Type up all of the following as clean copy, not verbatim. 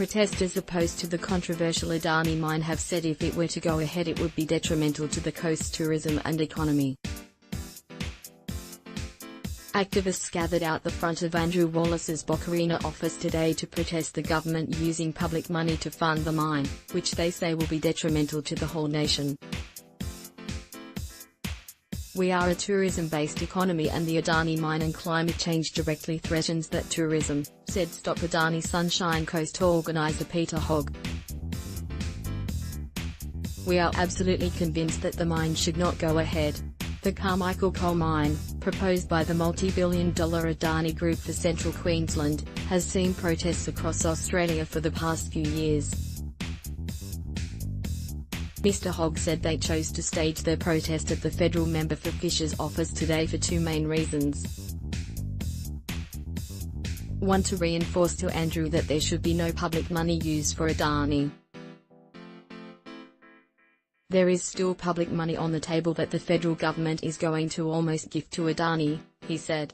Protesters opposed to the controversial Adani mine have said if it were to go ahead it would be detrimental to the coast's tourism and economy. Activists gathered out the front of Andrew Wallace's Bocarina office today to protest the government using public money to fund the mine, which they say will be detrimental to the whole nation. "We are a tourism-based economy and the Adani mine and climate change directly threatens that tourism," said Stop Adani Sunshine Coast organizer Peter Hogg. "We are absolutely convinced that the mine should not go ahead. The Carmichael-Coal-Mine, proposed by the multi-billion-dollar Adani Group for central Queensland, has seen protests across Australia for the past few years." Mr Hogg said they chose to stage their protest at the federal member for Fisher's office today for two main reasons. One, to reinforce to Andrew that there should be no public money used for Adani. "There is still public money on the table that the federal government is going to almost gift to Adani," he said.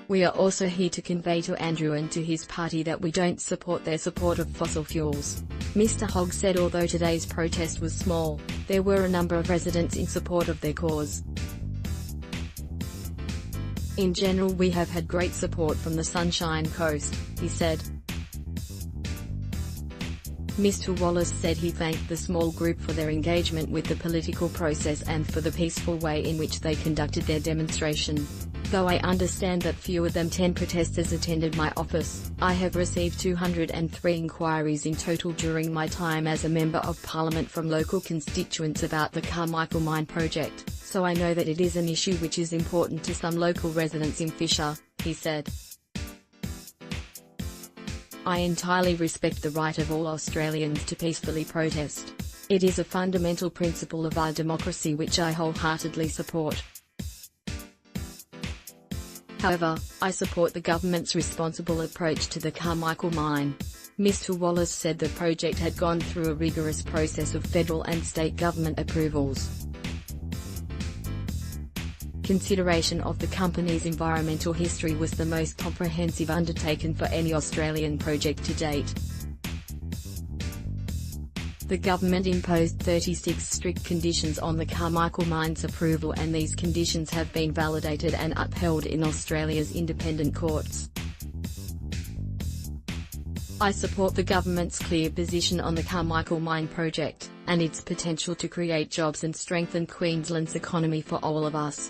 "We are also here to convey to Andrew and to his party that we don't support their support of fossil fuels." Mr Hogg said although today's protest was small, there were a number of residents in support of their cause. "In general we have had great support from the Sunshine Coast," he said. Mr Wallace said he thanked the small group for their engagement with the political process and for the peaceful way in which they conducted their demonstration. "Though I understand that fewer than 10 protesters attended my office, I have received 203 inquiries in total during my time as a Member of Parliament from local constituents about the Carmichael mine project, so I know that it is an issue which is important to some local residents in Fisher," he said. "I entirely respect the right of all Australians to peacefully protest. It is a fundamental principle of our democracy which I wholeheartedly support. However, I support the government's responsible approach to the Carmichael mine." Mr Wallace said the project had gone through a rigorous process of federal and state government approvals. Consideration of the company's environmental history was the most comprehensive undertaken for any Australian project to date. The government imposed 36 strict conditions on the Carmichael mine's approval and these conditions have been validated and upheld in Australia's independent courts. "I support the government's clear position on the Carmichael mine project, and its potential to create jobs and strengthen Queensland's economy for all of us.